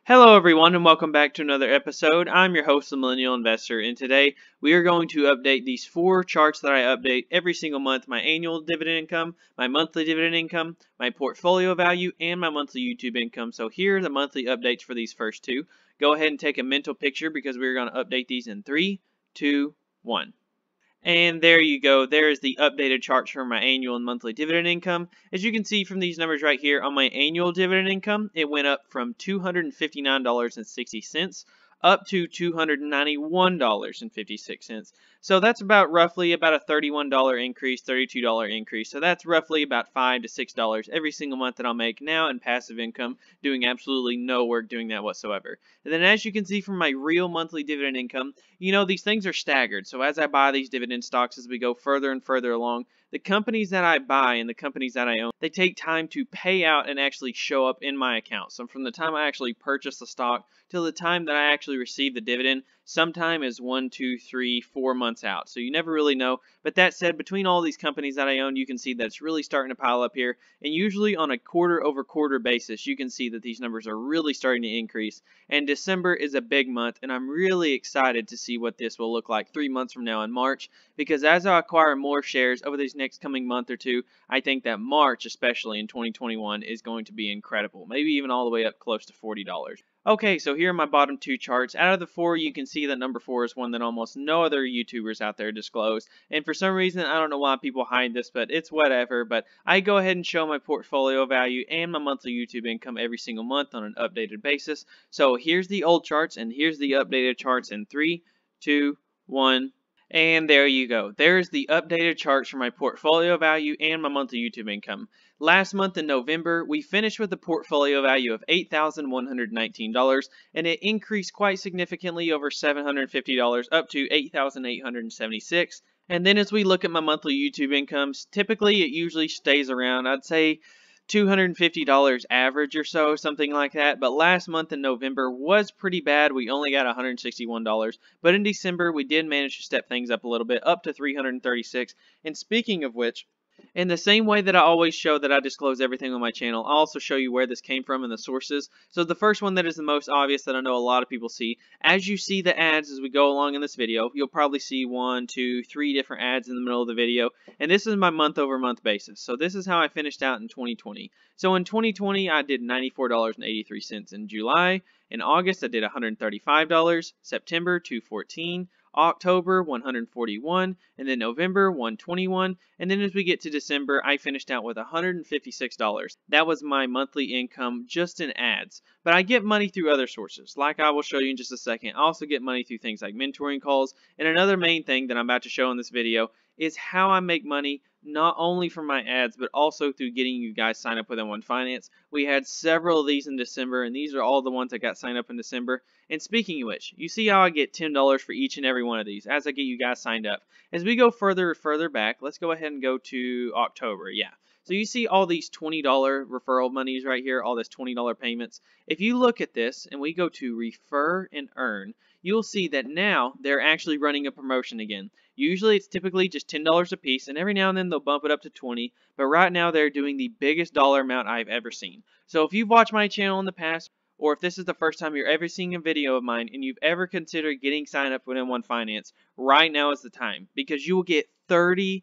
Hello everyone and welcome back to another episode. I'm your host, the Millennial Investor, and today we are going to update these four charts that I update every single month: my annual dividend income, my monthly dividend income, my portfolio value, and my monthly YouTube income. So here are the monthly updates for these first two. Go ahead and take a mental picture because we're going to update these in 3, 2, 1. And there you go. There is the updated charts for my annual and monthly dividend income. As you can see from these numbers right here, on my annual dividend income, it went up from $259.60 up to $291.56. So that's about roughly about a $31 increase, $32 increase. So that's roughly about $5 to $6 every single month that I'll make now in passive income, doing absolutely no work doing that whatsoever. And then as you can see from my real monthly dividend income, these things are staggered. So as I buy these dividend stocks, as we go further and further along, the companies that I buy and the companies that I own, they take time to pay out and actually show up in my account. So from the time I actually purchase the stock till the time that I actually receive the dividend, sometime is 1, 2, 3, 4 months out. So you never really know. But that said, between all these companies that I own, you can see that it's really starting to pile up here. And usually on a quarter over quarter basis, you can see that these numbers are really starting to increase. And December is a big month, and I'm really excited to see what this will look like 3 months from now in March, because as I acquire more shares over these next coming month or two, I think that March, especially in 2021, is going to be incredible, maybe even all the way up close to $40. Okay, so here are my bottom two charts. Out of the four, you can see that number 4 is one that almost no other YouTubers out there disclose. And for some reason, I don't know why people hide this, but it's whatever. But I go ahead and show my portfolio value and my monthly YouTube income every single month on an updated basis. So here's the old charts and here's the updated charts in 3, 2, 1. And there you go. There's the updated charts for my portfolio value and my monthly YouTube income. Last month in November, we finished with a portfolio value of $8,119, and it increased quite significantly over $750 up to $8,876. And then as we look at my monthly YouTube incomes, typically it usually stays around, I'd say, $250 average or so, something like that. But last month in November was pretty bad. We only got $161. But in December, we did manage to step things up a little bit, up to $336. And speaking of which, in the same way that I always show that I disclose everything on my channel, I'll also show you where this came from and the sources. So the first one that is the most obvious that I know a lot of people see, as you see the ads as we go along in this video, you'll probably see 1, 2, 3 different ads in the middle of the video. And this is my month over month basis. So this is how I finished out in 2020. So in 2020, I did $94.83 in July. In August, I did $135. September, $214. October, $141, and then November, $121, and then as we get to December, I finished out with $156. That was my monthly income just in ads. But I get money through other sources, like I will show you in just a second. I also get money through things like mentoring calls, and another main thing that I'm about to show in this video is how I make money not only from my ads, but also through getting you guys signed up with M1 Finance. We had several of these in December, and these are all the ones that got signed up in December. And speaking of which, you see how I get $10 for each and every one of these as I get you guys signed up. As we go further and further back, let's go ahead and go to October. Yeah. So you see all these $20 referral monies right here, all this $20 payments. If you look at this and we go to refer and earn, you'll see that now they're actually running a promotion again. Usually it's typically just $10 a piece, and every now and then they'll bump it up to $20, but right now they're doing the biggest dollar amount I've ever seen. So if you've watched my channel in the past, or if this is the first time you're ever seeing a video of mine and you've ever considered getting signed up with M1 Finance, right now is the time, because you will get $30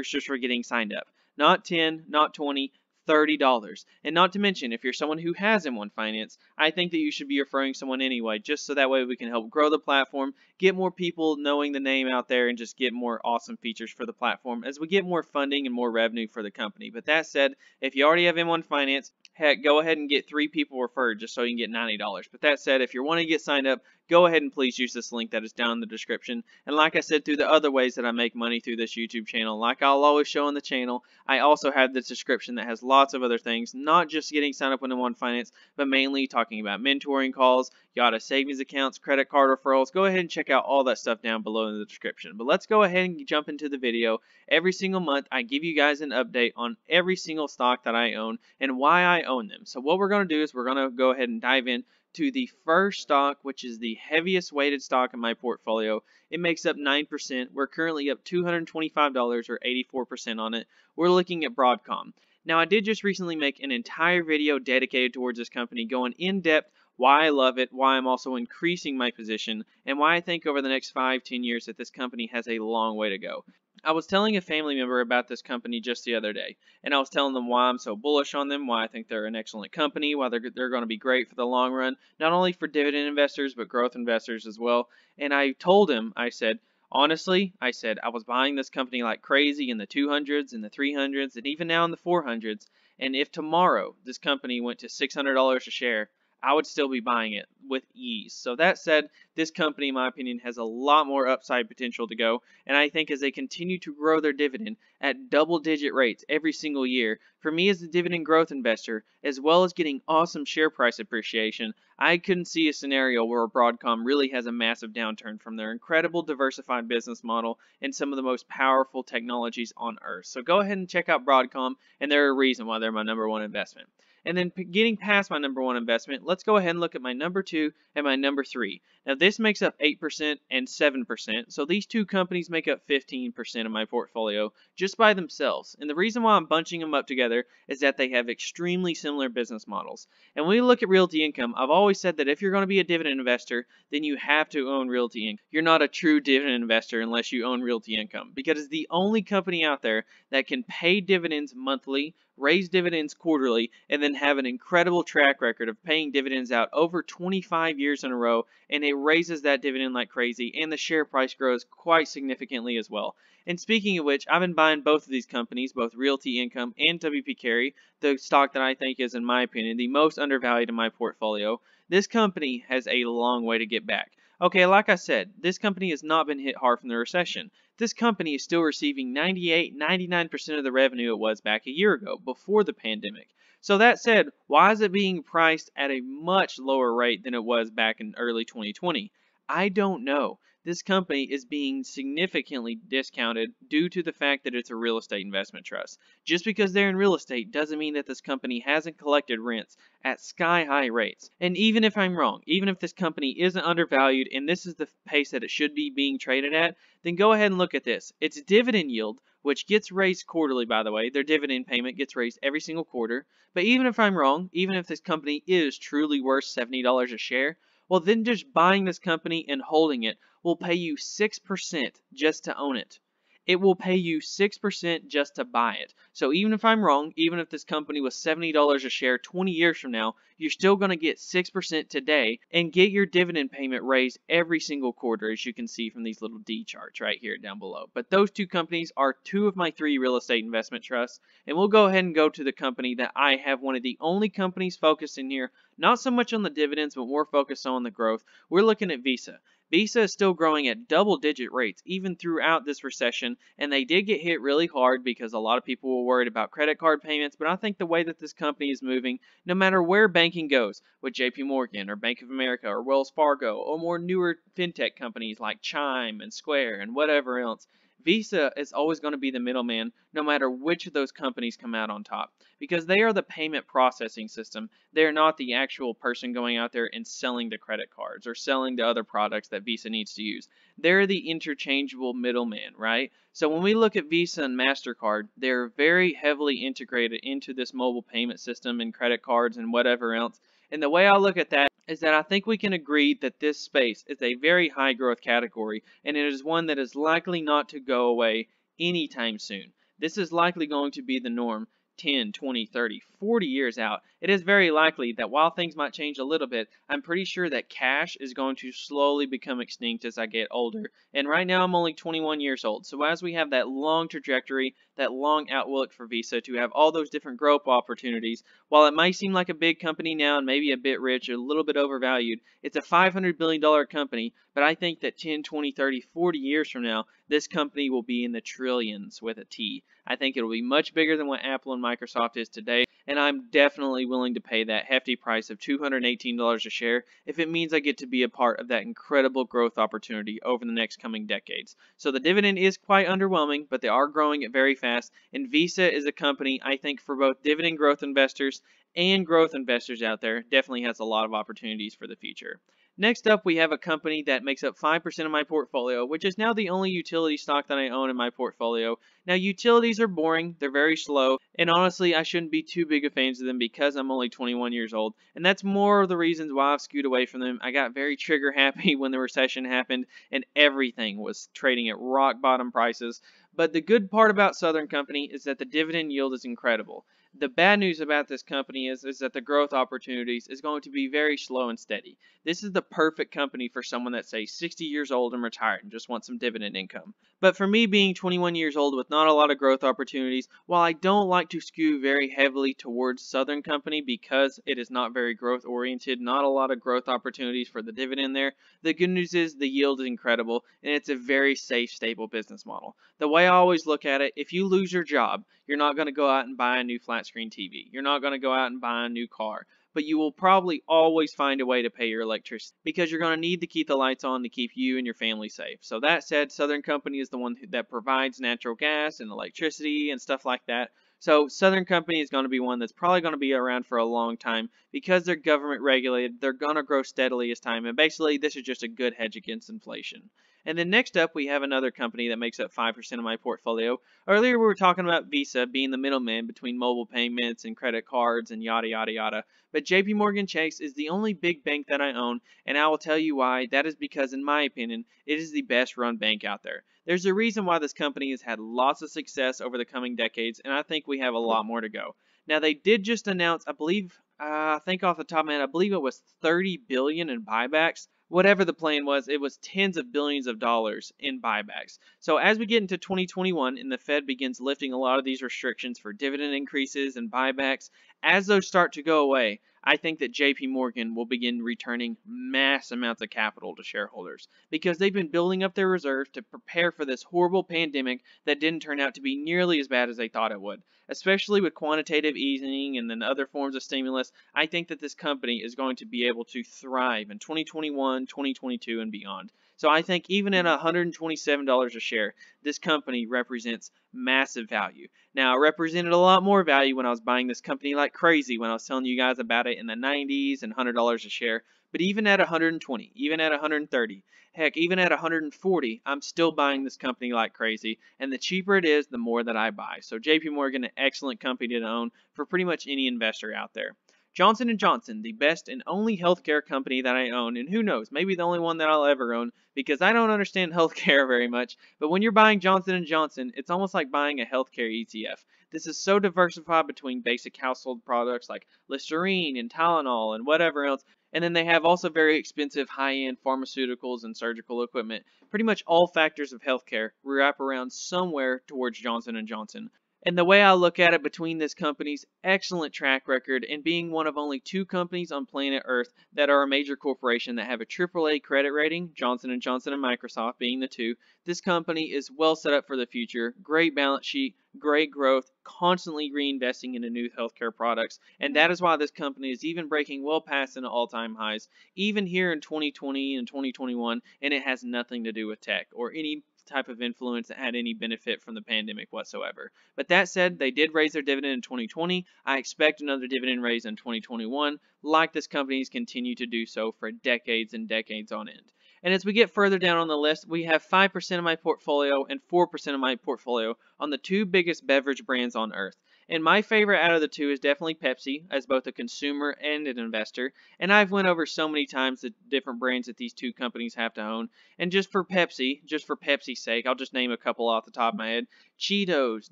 just for getting signed up. Not 10, not 20, $30. And not to mention, if you're someone who has M1 Finance, I think that you should be referring someone anyway, just so that way we can help grow the platform, get more people knowing the name out there, and just get more awesome features for the platform as we get more funding and more revenue for the company. But that said, if you already have M1 Finance, heck, go ahead and get 3 people referred just so you can get $90. But that said, if you want to get signed up, go ahead and please use this link that is down in the description. And like I said, through the other ways that I make money through this YouTube channel, like I'll always show on the channel, I also have this description that has lots of other things, not just getting signed up with M1 Finance, but mainly talking about mentoring calls, Yada savings accounts, credit card referrals. Go ahead and check out all that stuff down below in the description. But let's go ahead and jump into the video. Every single month, I give you guys an update on every single stock that I own and why I own them. So what we're going to do is we're going to go ahead and dive in to the first stock, which is the heaviest weighted stock in my portfolio. It makes up 9%. We're currently up $225 or 84% on it. We're looking at Broadcom. Now, I did just recently make an entire video dedicated towards this company, going in depth why I love it, why I'm also increasing my position, and why I think over the next 5, 10 years that this company has a long way to go. I was telling a family member about this company just the other day, and I was telling them why I'm so bullish on them, why I think they're an excellent company, why they're going to be great for the long run, not only for dividend investors, but growth investors as well. And I told him, I said, honestly, I said, I was buying this company like crazy in the 200s and the 300s and even now in the 400s. And if tomorrow this company went to $600 a share, I would still be buying it with ease. So that said, this company, in my opinion, has a lot more upside potential to go. And I think as they continue to grow their dividend at double-digit rates every single year, for me as a dividend growth investor, as well as getting awesome share price appreciation, I couldn't see a scenario where Broadcom really has a massive downturn from their incredible diversified business model and some of the most powerful technologies on earth. So go ahead and check out Broadcom, and they're a reason why they're my number one investment. And then getting past my number one investment, let's go ahead and look at my number two and my number three. Now this makes up 8% and 7%, so these two companies make up 15% of my portfolio just by themselves. And the reason why I'm bunching them up together is that they have extremely similar business models. And when we look at Realty Income, I've always said that if you're going to be a dividend investor, then you have to own Realty Income. You're not a true dividend investor unless you own Realty Income, because it's the only company out there that can pay dividends monthly, raise dividends quarterly, and then have an incredible track record of paying dividends out over 25 years in a row, and it raises that dividend like crazy, and the share price grows quite significantly as well. And speaking of which, I've been buying both of these companies, both Realty Income and WP Carey, the stock that I think is, in my opinion, the most undervalued in my portfolio. This company has a long way to get back. Okay, like I said, this company has not been hit hard from the recession. This company is still receiving 98, 99% of the revenue it was back a year ago, before the pandemic. So that said, why is it being priced at a much lower rate than it was back in early 2020? I don't know. This company is being significantly discounted due to the fact that it's a real estate investment trust. Just because they're in real estate doesn't mean that this company hasn't collected rents at sky-high rates. And even if I'm wrong, even if this company isn't undervalued and this is the pace that it should be being traded at, then go ahead and look at this. Its dividend yield, which gets raised quarterly, by the way, their dividend payment gets raised every single quarter. But even if I'm wrong, even if this company is truly worth $70 a share, well, then just buying this company and holding it will pay you 6% just to own it. It will pay you 6% just to buy it. So even if I'm wrong, even if this company was $70 a share 20 years from now, you're still going to get 6% today and get your dividend payment raised every single quarter, as you can see from these little D charts right here down below. But those two companies are two of my three real estate investment trusts, and we'll go ahead and go to the company that I have one of the only companies focused in here, not so much on the dividends, but more focused on the growth. We're looking at Visa. Visa is still growing at double-digit rates even throughout this recession, and they did get hit really hard because a lot of people were worried about credit card payments, but I think the way that this company is moving, no matter where banking goes, with JP Morgan or Bank of America or Wells Fargo or more newer fintech companies like Chime and Square and whatever else, Visa is always going to be the middleman no matter which of those companies come out on top, because they are the payment processing system. They're not the actual person going out there and selling the credit cards or selling the other products that Visa needs to use. They're the interchangeable middleman, right? So when we look at Visa and MasterCard, they're very heavily integrated into this mobile payment system and credit cards and whatever else. And the way I look at that is that I think we can agree that this space is a very high growth category, and it is one that is likely not to go away anytime soon. This is likely going to be the norm 10, 20, 30, 40 years out. It is very likely that while things might change a little bit, I'm pretty sure that cash is going to slowly become extinct as I get older. And right now I'm only 21 years old. So as we have that long trajectory, that long outlook for Visa to have all those different growth opportunities, while it might seem like a big company now and maybe a bit rich, a little bit overvalued, it's a $500 billion company. But I think that 10, 20, 30, 40 years from now, this company will be in the trillions with a T. I think it'll be much bigger than what Apple and Microsoft is today, and I'm definitely willing to pay that hefty price of $218 a share if it means I get to be a part of that incredible growth opportunity over the next coming decades. So the dividend is quite underwhelming, but they are growing it very fast, and Visa is a company I think for both dividend growth investors and growth investors out there, definitely has a lot of opportunities for the future. Next up, we have a company that makes up 5% of my portfolio, which is now the only utility stock that I own in my portfolio. Now, utilities are boring, they're very slow, and honestly, I shouldn't be too big of fans of them because I'm only 21 years old, and that's more of the reasons why I've skewed away from them. I got very trigger happy when the recession happened, and everything was trading at rock bottom prices. But the good part about Southern Company is that the dividend yield is incredible. The bad news about this company is that the growth opportunities is going to be very slow and steady. This is the perfect company for someone that's, say, 60 years old and retired and just wants some dividend income. But for me, being 21 years old with not a lot of growth opportunities, while I don't like to skew very heavily towards Southern Company because it is not very growth oriented, not a lot of growth opportunities for the dividend there, the good news is the yield is incredible and it's a very safe, stable business model. The way I always look at it, if you lose your job, you're not going to go out and buy a new flat screen TV. You're not going to go out and buy a new car. But you will probably always find a way to pay your electricity because you're going to need to keep the lights on to keep you and your family safe. So that said, Southern Company is the one that provides natural gas and electricity and stuff like that. So Southern Company is going to be one that's probably going to be around for a long time because they're government regulated. They're going to grow steadily as time. And basically, this is just a good hedge against inflation. And then next up, we have another company that makes up 5% of my portfolio. Earlier, we were talking about Visa being the middleman between mobile payments and credit cards and yada, yada, yada. But JP Morgan Chase is the only big bank that I own, and I will tell you why. That is because, in my opinion, it is the best run bank out there. There's a reason why this company has had lots of success over the coming decades, and I think we have a lot more to go. Now, they did just announce, I think off the top of my head, I believe it was $30 billion in buybacks. Whatever the plan was, it was tens of billions of dollars in buybacks. So as we get into 2021 and the Fed begins lifting a lot of these restrictions for dividend increases and buybacks, as those start to go away, I think that JP Morgan will begin returning mass amounts of capital to shareholders because they've been building up their reserves to prepare for this horrible pandemic that didn't turn out to be nearly as bad as they thought it would. Especially with quantitative easing and then other forms of stimulus, I think that this company is going to be able to thrive in 2021, 2022, and beyond. So I think even at $127 a share, this company represents massive value. Now, it represented a lot more value when I was buying this company like crazy when I was telling you guys about it in the 90s and $100 a share. But even at 120, even at 130, heck, even at 140, I'm still buying this company like crazy. And the cheaper it is, the more that I buy. So JP Morgan, an excellent company to own for pretty much any investor out there. Johnson & Johnson, the best and only healthcare company that I own, and who knows, maybe the only one that I'll ever own because I don't understand healthcare very much, but when you're buying Johnson & Johnson, it's almost like buying a healthcare ETF. This is so diversified between basic household products like Listerine and Tylenol and whatever else, and then they have also very expensive high-end pharmaceuticals and surgical equipment. Pretty much all factors of healthcare wrap around somewhere towards Johnson & Johnson. And the way I look at it between this company's excellent track record and being one of only two companies on planet Earth that are a major corporation that have a AAA credit rating, Johnson & Johnson and Microsoft being the two, this company is well set up for the future, great balance sheet, great growth, constantly reinvesting into new healthcare products, and that is why this company is even breaking well past into all-time highs, even here in 2020 and 2021, and it has nothing to do with tech or any type of influence that had any benefit from the pandemic whatsoever. But that said, they did raise their dividend in 2020. I expect another dividend raise in 2021, like this company's continued to do so for decades and decades on end. And as we get further down on the list, we have 5% of my portfolio and 4% of my portfolio on the two biggest beverage brands on earth. And my favorite out of the two is definitely Pepsi, as both a consumer and an investor. And I've went over so many times the different brands that these two companies have to own. And just for Pepsi's sake, I'll just name a couple off the top of my head. Cheetos,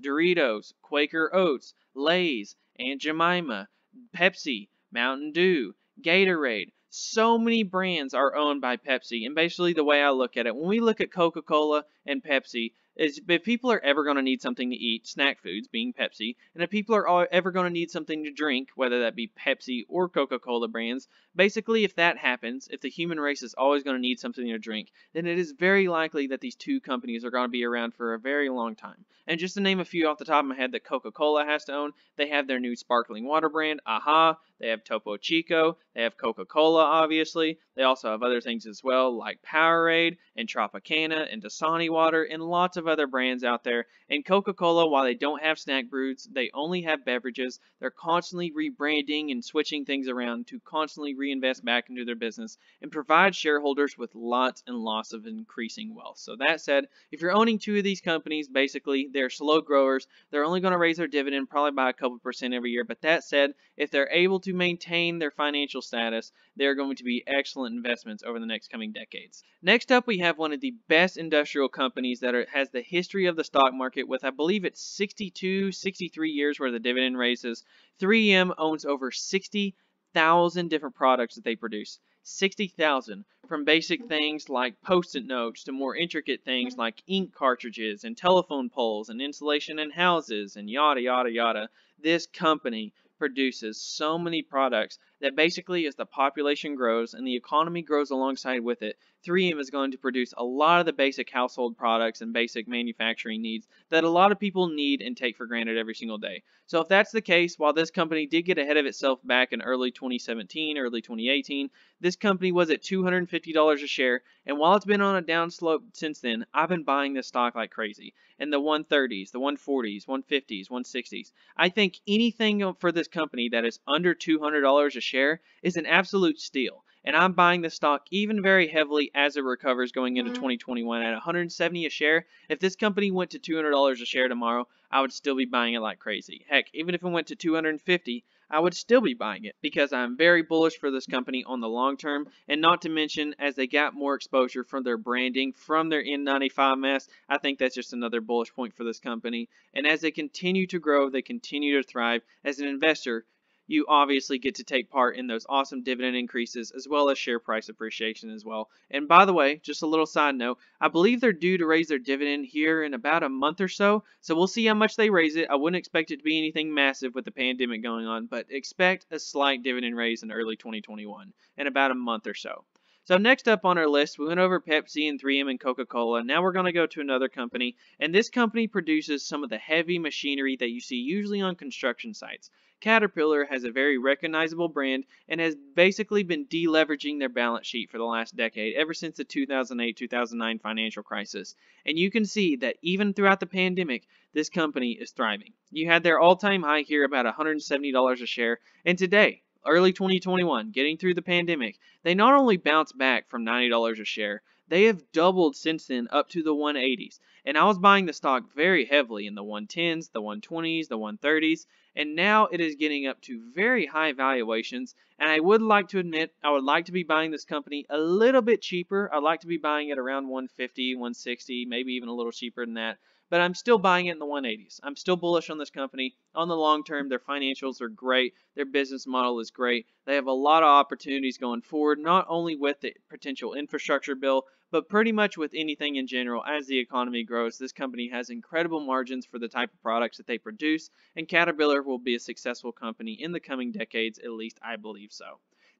Doritos, Quaker Oats, Lay's, Aunt Jemima, Pepsi, Mountain Dew, Gatorade. So many brands are owned by Pepsi, and basically the way I look at it, when we look at Coca-Cola and Pepsi, is if people are ever going to need something to eat, snack foods being Pepsi, and if people are ever going to need something to drink, whether that be Pepsi or Coca-Cola brands, basically if that happens, if the human race is always going to need something to drink, then it is very likely that these two companies are going to be around for a very long time. And just to name a few off the top of my head that Coca-Cola has to own, they have their new sparkling water brand, AHA. They have Topo Chico. They have Coca-Cola, obviously. They also have other things as well, like Powerade and Tropicana and Dasani water and lots of other brands out there. And Coca-Cola, while they don't have snack brews, they only have beverages. They're constantly rebranding and switching things around to constantly reinvest back into their business and provide shareholders with lots and lots of increasing wealth. So that said, if you're owning two of these companies, basically they're slow growers. They're only going to raise their dividend probably by a couple percent every year. But that said, if they're able to maintain their financial status, they're going to be excellent investments over the next coming decades. Next up, we have one of the best industrial companies that has the history of the stock market with, I believe it's 62, 63 years worth of dividend raises. 3M owns over 60,000 different products that they produce. 60,000, from basic things like post-it notes to more intricate things like ink cartridges and telephone poles and insulation in houses and yada yada yada. This company produces so many products that basically as the population grows and the economy grows alongside with it, 3M is going to produce a lot of the basic household products and basic manufacturing needs that a lot of people need and take for granted every single day. So if that's the case, while this company did get ahead of itself back in early 2017, early 2018, this company was at $250 a share, and while it's been on a downslope since then, I've been buying this stock like crazy. In the 130s, the 140s, 150s, 160s. I think anything for this company that is under $200 a share is an absolute steal. And I'm buying the stock even very heavily as it recovers going into 2021 at $170 a share. If this company went to $200 a share tomorrow, I would still be buying it like crazy. Heck, even if it went to $250, I would still be buying it because I'm very bullish for this company on the long term, and not to mention as they got more exposure from their branding, from their N95 mask, I think that's just another bullish point for this company. And as they continue to grow, they continue to thrive. As an investor, you obviously get to take part in those awesome dividend increases as well as share price appreciation as well. And by the way, just a little side note, I believe they're due to raise their dividend here in about a month or so. So we'll see how much they raise it. I wouldn't expect it to be anything massive with the pandemic going on, but expect a slight dividend raise in early 2021 in about a month or so. So next up on our list, we went over Pepsi and 3M and Coca-Cola. Now we're going to go to another company, and this company produces some of the heavy machinery that you see usually on construction sites. Caterpillar has a very recognizable brand and has basically been deleveraging their balance sheet for the last decade, ever since the 2008-2009 financial crisis. And you can see that even throughout the pandemic, this company is thriving. You had their all-time high here about $170 a share, and today, early 2021, getting through the pandemic, they not only bounced back from $90 a share, they have doubled since then up to the 180s. And I was buying the stock very heavily in the 110s, the 120s, the 130s, and now it is getting up to very high valuations. And I would like to admit, I would like to be buying this company a little bit cheaper. I'd like to be buying it around 150, 160, maybe even a little cheaper than that. But I'm still buying it in the 180s. I'm still bullish on this company. On the long term, their financials are great. Their business model is great. They have a lot of opportunities going forward, not only with the potential infrastructure bill, but pretty much with anything in general. As the economy grows, this company has incredible margins for the type of products that they produce, and Caterpillar will be a successful company in the coming decades, at least I believe so.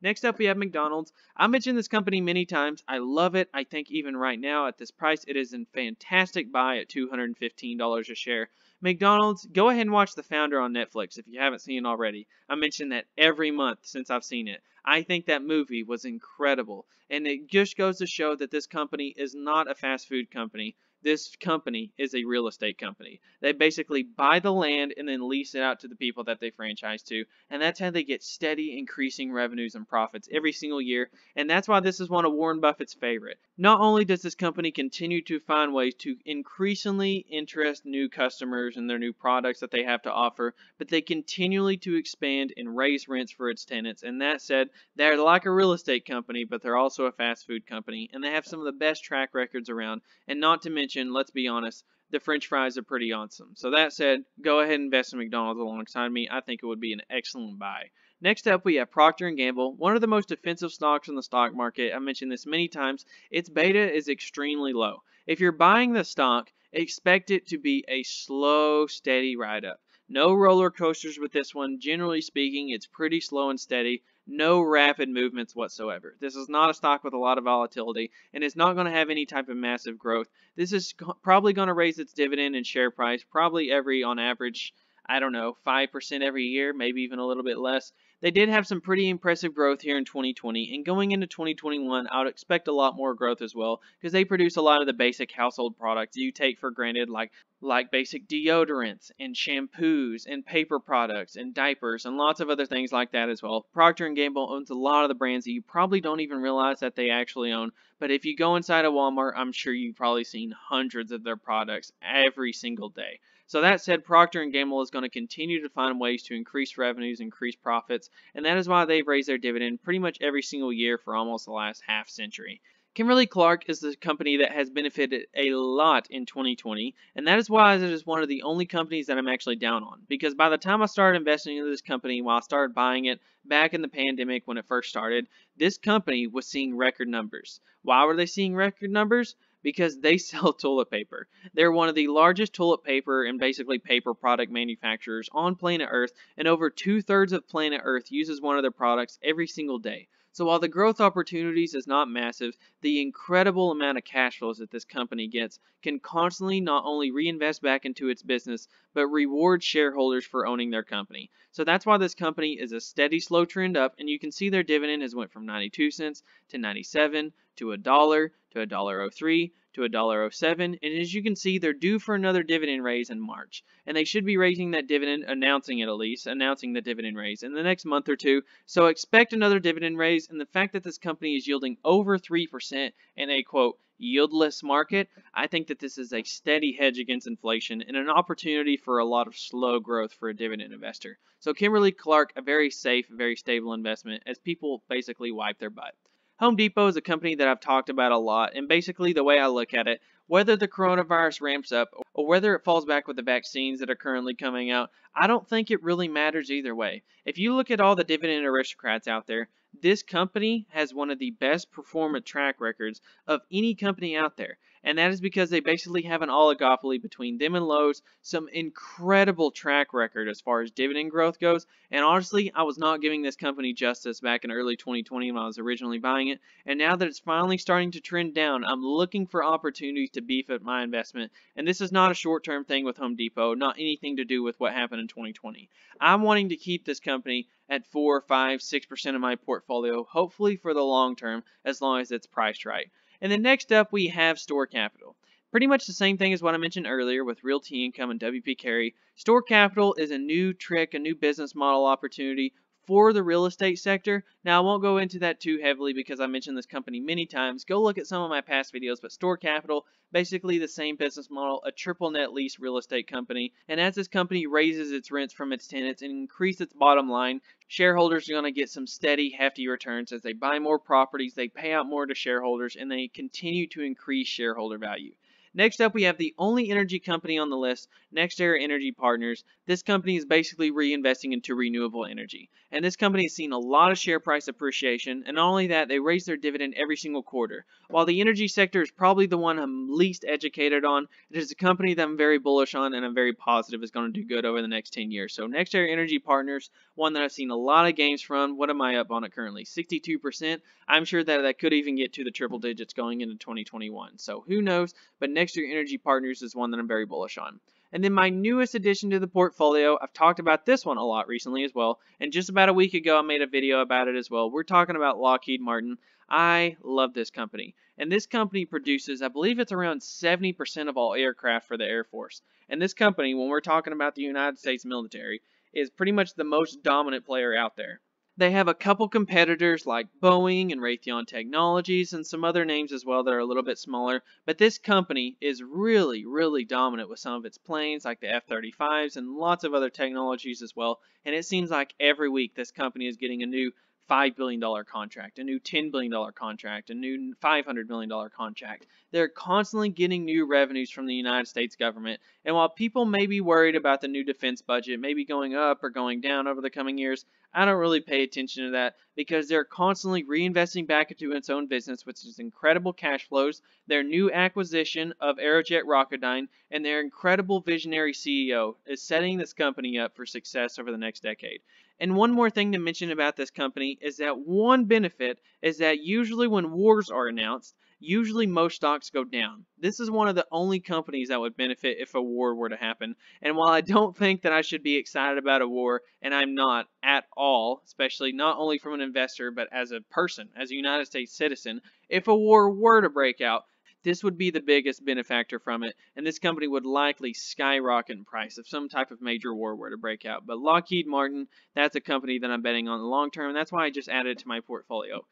Next up, we have McDonald's. I mentioned this company many times. I love it. I think even right now at this price, it is a fantastic buy at $215 a share. McDonald's, go ahead and watch The Founder on Netflix if you haven't seen it already. I mention that every month since I've seen it. I think that movie was incredible, and it just goes to show that this company is not a fast food company. This company is a real estate company. They basically buy the land and then lease it out to the people that they franchise to, and that's how they get steady increasing revenues and profits every single year, and that's why this is one of Warren Buffett's favorite. Not only does this company continue to find ways to increasingly interest new customers in their new products that they have to offer, but they continually to expand and raise rents for its tenants. And that said, they're like a real estate company, but they're also a fast food company, and they have some of the best track records around. And not to mention, let's be honest, the French fries are pretty awesome. So that said, go ahead and invest in McDonald's alongside me. I think it would be an excellent buy. Next up, we have Procter & Gamble, one of the most defensive stocks in the stock market. I mentioned this many times. Its beta is extremely low. If you're buying the stock, expect it to be a slow, steady ride up. No roller coasters with this one. Generally speaking, it's pretty slow and steady. No rapid movements whatsoever. This is not a stock with a lot of volatility, and it's not going to have any type of massive growth. This is probably going to raise its dividend and share price probably every, on average, I don't know, 5% every year, maybe even a little bit less. They did have some pretty impressive growth here in 2020, and going into 2021, I would expect a lot more growth as well because they produce a lot of the basic household products you take for granted, like basic deodorants and shampoos and paper products and diapers and lots of other things like that as well. Procter & Gamble owns a lot of the brands that you probably don't even realize that they actually own, but if you go inside a Walmart, I'm sure you've probably seen hundreds of their products every single day. So that said, Procter & Gamble is going to continue to find ways to increase revenues, increase profits, and that is why they've raised their dividend pretty much every single year for almost the last half century. Kimberly-Clark is the company that has benefited a lot in 2020, and that is why it is one of the only companies that I'm actually down on. Because by the time I started investing in this company, while I started buying it back in the pandemic when it first started, this company was seeing record numbers. Why were they seeing record numbers? Because they sell toilet paper. They're one of the largest toilet paper and basically paper product manufacturers on planet Earth, and over 2/3 of planet Earth uses one of their products every single day. So while the growth opportunities is not massive, the incredible amount of cash flows that this company gets can constantly not only reinvest back into its business, but reward shareholders for owning their company. So that's why this company is a steady, slow trend up, and you can see their dividend has went from 92 cents to 97 to $1 to $1.03 to $1.07, and as you can see, they're due for another dividend raise in March, and they should be raising that dividend, announcing it at least, announcing the dividend raise in the next month or two. So expect another dividend raise, and the fact that this company is yielding over 3% in a quote yieldless market, I think that this is a steady hedge against inflation and an opportunity for a lot of slow growth for a dividend investor. So Kimberly-Clark, a very safe, very stable investment as people basically wipe their butt. Home Depot is a company that I've talked about a lot, and basically the way I look at it, whether the coronavirus ramps up or whether it falls back with the vaccines that are currently coming out, I don't think it really matters either way. If you look at all the dividend aristocrats out there, this company has one of the best performance track records of any company out there. And that is because they basically have an oligopoly between them and Lowe's, some incredible track record as far as dividend growth goes. And honestly, I was not giving this company justice back in early 2020 when I was originally buying it. And now that it's finally starting to trend down, I'm looking for opportunities to beef up my investment. And this is not a short-term thing with Home Depot, not anything to do with what happened in 2020. I'm wanting to keep this company at 4, 5, 6% of my portfolio, hopefully for the long term, as long as it's priced right. And then next up, we have Store Capital. Pretty much the same thing as what I mentioned earlier with Realty Income and WP Carey. Store Capital is a new trick, a new business model opportunity for the real estate sector. Now, I won't go into that too heavily because I mentioned this company many times. Go look at some of my past videos, but Store Capital, basically the same business model, a triple net lease real estate company. And as this company raises its rents from its tenants and increases its bottom line, shareholders are going to get some steady, hefty returns as they buy more properties, they pay out more to shareholders, and they continue to increase shareholder value. Next up, we have the only energy company on the list, NextEra Energy Partners. This company is basically reinvesting into renewable energy. And this company has seen a lot of share price appreciation, and not only that, they raise their dividend every single quarter. While the energy sector is probably the one I'm least educated on, it is a company that I'm very bullish on and I'm very positive is going to do good over the next 10 years. So NextEra Energy Partners, one that I've seen a lot of gains from. What am I up on it currently? 62%. I'm sure that that could even get to the triple digits going into 2021. So who knows? But NextEra Energy Partners is one that I'm very bullish on. And then my newest addition to the portfolio, I've talked about this one a lot recently as well, and just about a week ago I made a video about it as well. We're talking about Lockheed Martin. I love this company. And this company produces, I believe it's around 70% of all aircraft for the Air Force. And this company, when we're talking about the United States military, is pretty much the most dominant player out there. They have a couple competitors like Boeing and Raytheon Technologies and some other names as well that are a little bit smaller, but this company is really, really dominant with some of its planes like the F-35s and lots of other technologies as well, and it seems like every week this company is getting a new $5 billion contract, a new $10 billion contract, a new $500 million contract. They're constantly getting new revenues from the United States government, and while people may be worried about the new defense budget maybe going up or going down over the coming years, I don't really pay attention to that because they're constantly reinvesting back into its own business, which is incredible cash flows, their new acquisition of Aerojet Rocketdyne, and their incredible visionary CEO is setting this company up for success over the next decade. And one more thing to mention about this company is that one benefit is that usually when wars are announced, usually most stocks go down. This is one of the only companies that would benefit if a war were to happen. And while I don't think that I should be excited about a war, and I'm not at all, especially not only from an investor, but as a person, as a United States citizen, if a war were to break out, this would be the biggest benefactor from it, and this company would likely skyrocket in price if some type of major war were to break out. But Lockheed Martin, that's a company that I'm betting on the long term, and that's why I just added it to my portfolio.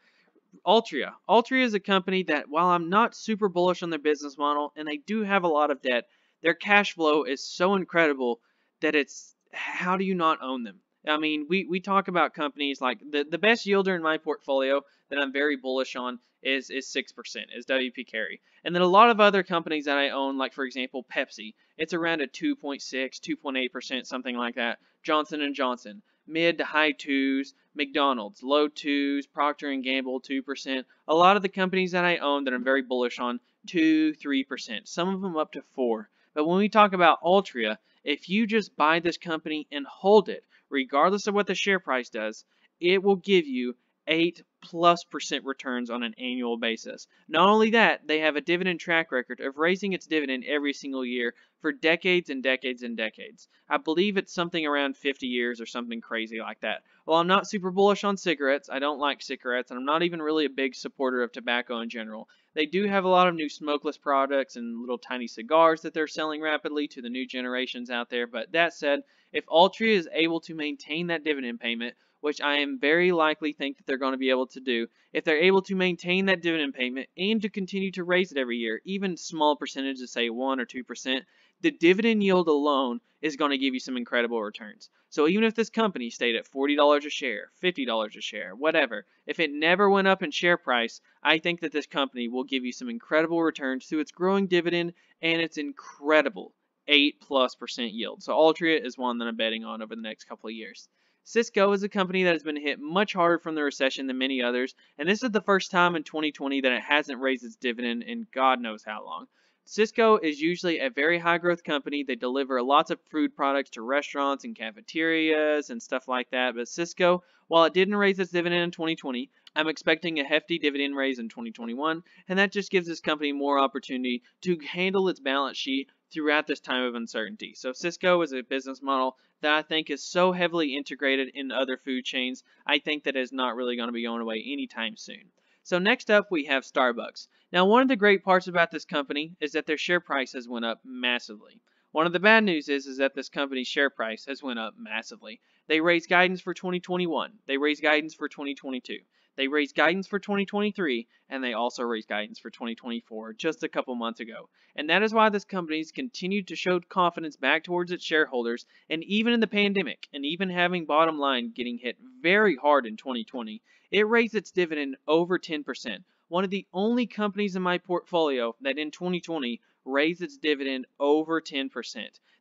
Altria. Altria is a company that, while I'm not super bullish on their business model, and they do have a lot of debt, their cash flow is so incredible that it's, how do you not own them? I mean, we talk about companies like the best yielder in my portfolio that I'm very bullish on is 6%, is WP Carey. And then a lot of other companies that I own, like for example Pepsi, it's around a 2.6, 2.8%, something like that. Johnson & Johnson, mid to high twos. McDonald's, low twos. Procter & Gamble, 2%. A lot of the companies that I own that I'm very bullish on, 2, 3%. Some of them up to 4. But when we talk about Altria, if you just buy this company and hold it, regardless of what the share price does, it will give you 8+% returns on an annual basis. Not only that, they have a dividend track record of raising its dividend every single year for decades and decades and decades. I believe it's something around 50 years or something crazy like that. Well, I'm not super bullish on cigarettes. I don't like cigarettes, and I'm not even really a big supporter of tobacco in general. They do have a lot of new smokeless products and little tiny cigars that they're selling rapidly to the new generations out there. But that said, if Altria is able to maintain that dividend payment, which I am very likely think that they're going to be able to do, if they're able to maintain that dividend payment and to continue to raise it every year, even small percentages, say 1 or 2%, the dividend yield alone is going to give you some incredible returns. So even if this company stayed at $40 a share, $50 a share, whatever, if it never went up in share price, I think that this company will give you some incredible returns through its growing dividend and its incredible 8+% yield. So Altria is one that I'm betting on over the next couple of years. Cisco is a company that has been hit much harder from the recession than many others, and this is the first time in 2020 that it hasn't raised its dividend in God knows how long. Cisco is usually a very high growth company. They deliver lots of food products to restaurants and cafeterias and stuff like that. But Cisco, while it didn't raise its dividend in 2020, I'm expecting a hefty dividend raise in 2021, and that just gives this company more opportunity to handle its balance sheet throughout this time of uncertainty. So Cisco is a business model that I think is so heavily integrated in other food chains, I think that is not really going to be going away anytime soon. So next up we have Starbucks. Now one of the great parts about this company is that their share price has went up massively. One of the bad news is that this company's share price has went up massively. They raised guidance for 2021. They raised guidance for 2022. They raised guidance for 2023, and they also raised guidance for 2024 just a couple months ago. And that is why this company's continued to show confidence back towards its shareholders, and even in the pandemic, and even having bottom line getting hit very hard in 2020, it raised its dividend over 10%. One of the only companies in my portfolio that in 2020 raised its dividend over 10%.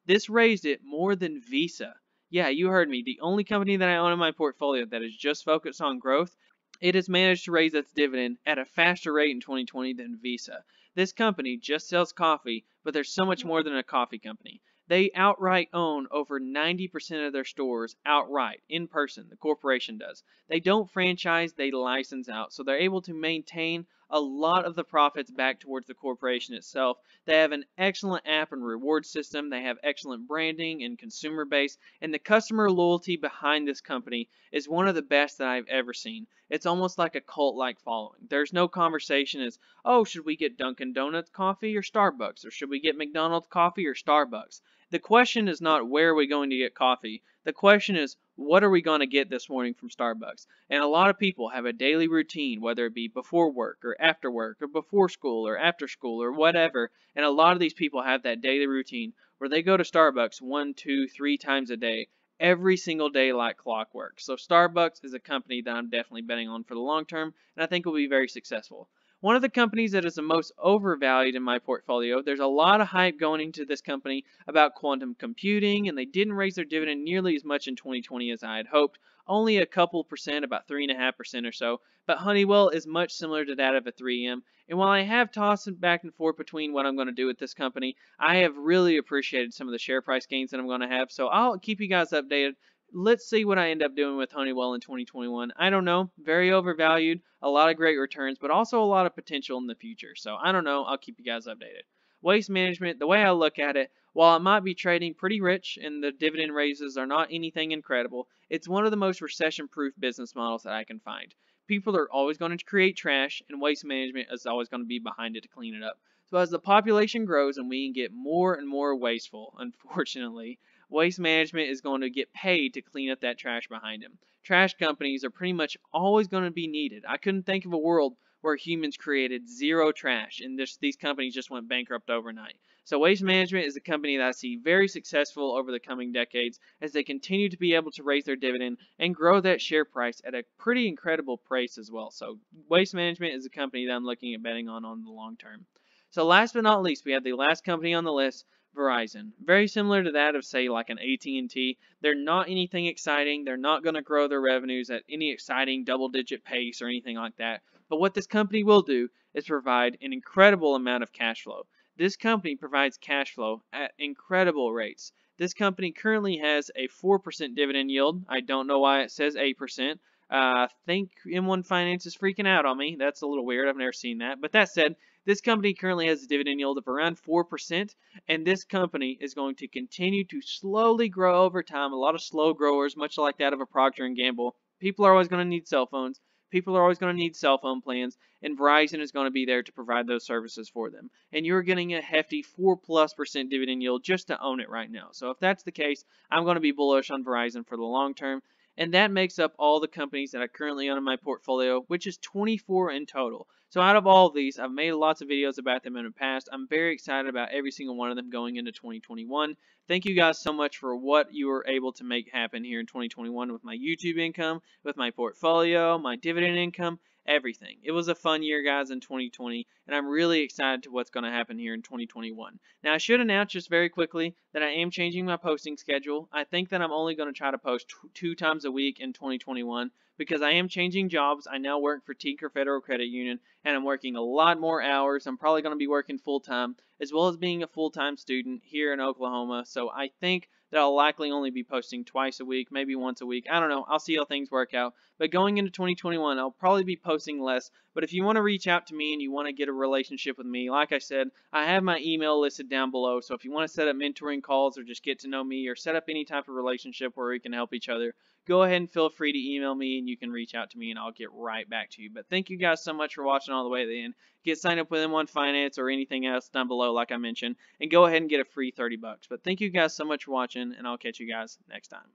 This raised it more than Visa. Yeah, you heard me. The only company that I own in my portfolio that is just focused on growth, it has managed to raise its dividend at a faster rate in 2020 than Visa. This company just sells coffee, but they're so much more than a coffee company. They outright own over 90% of their stores outright, in person, the corporation does. They don't franchise, they license out, so they're able to maintain a lot of the profits back towards the corporation itself. They have an excellent app and reward system, they have excellent branding and consumer base, and the customer loyalty behind this company is one of the best that I've ever seen. It's almost like a cult-like following. There's no conversation as, oh, should we get Dunkin' Donuts coffee or Starbucks? Or should we get McDonald's coffee or Starbucks? The question is not where are we going to get coffee. The question is, what are we going to get this morning from Starbucks? And a lot of people have a daily routine, whether it be before work or after work or before school or after school or whatever. And a lot of these people have that daily routine where they go to Starbucks 1, 2, 3 times a day, every single day like clockwork. So Starbucks is a company that I'm definitely betting on for the long term, and I think will be very successful. One of the companies that is the most overvalued in my portfolio, there's a lot of hype going into this company about quantum computing, and they didn't raise their dividend nearly as much in 2020 as I had hoped, only a couple percent, about 3.5% or so, but Honeywell is much similar to that of a 3M, and while I have tossed it back and forth between what I'm going to do with this company, I have really appreciated some of the share price gains that I'm going to have, so I'll keep you guys updated Let's see what I end up doing with Honeywell in 2021. I don't know. Very overvalued, a lot of great returns, but also a lot of potential in the future. So I don't know. I'll keep you guys updated. Waste management, the way I look at it, while it might be trading pretty rich and the dividend raises are not anything incredible, it's one of the most recession-proof business models that I can find. People are always going to create trash, and waste management is always going to be behind it to clean it up. So as the population grows and we get more and more wasteful, unfortunately, waste management is going to get paid to clean up that trash behind them. Trash companies are pretty much always going to be needed. I couldn't think of a world where humans created zero trash and these companies just went bankrupt overnight. So Waste Management is a company that I see very successful over the coming decades as they continue to be able to raise their dividend and grow that share price at a pretty incredible price as well. So Waste Management is a company that I'm looking at betting on the long term. So last but not least, we have the last company on the list, Verizon. Very similar to that of, say, like an AT&T. They're not anything exciting. They're not going to grow their revenues at any exciting double-digit pace or anything like that. But what this company will do is provide an incredible amount of cash flow. This company provides cash flow at incredible rates. This company currently has a 4% dividend yield. I don't know why it says 8%. I think M1 Finance is freaking out on me. That's a little weird. I've never seen that. But that said, this company currently has a dividend yield of around 4%, and this company is going to continue to slowly grow over time. A lot of slow growers, much like that of a Procter & Gamble. People are always going to need cell phones. People are always going to need cell phone plans, and Verizon is going to be there to provide those services for them. And you're getting a hefty 4+% dividend yield just to own it right now. So if that's the case, I'm going to be bullish on Verizon for the long term. And that makes up all the companies that I currently own in my portfolio, which is 24 in total. So out of all of these, I've made lots of videos about them in the past. I'm very excited about every single one of them going into 2021. Thank you guys so much for what you were able to make happen here in 2021 with my YouTube income, with my portfolio, my dividend income, everything. It was a fun year, guys, in 2020, and I'm really excited to what's going to happen here in 2021. Now, I should announce just very quickly that I am changing my posting schedule. I think that I'm only going to try to post 2 times a week in 2021 because I am changing jobs. I now work for Tinker Federal Credit Union, and I'm working a lot more hours. I'm probably going to be working full-time, as well as being a full-time student here in Oklahoma. So I think that I'll likely only be posting twice a week, maybe once a week. I don't know. I'll see how things work out. But going into 2021, I'll probably be posting less. But if you want to reach out to me and you want to get a relationship with me, like I said, I have my email listed down below. So if you want to set up mentoring calls or just get to know me or set up any type of relationship where we can help each other, go ahead and feel free to email me and you can reach out to me and I'll get right back to you. But thank you guys so much for watching all the way to the end. Get signed up with M1 Finance or anything else down below like I mentioned, and go ahead and get a free $30. But thank you guys so much for watching, and I'll catch you guys next time.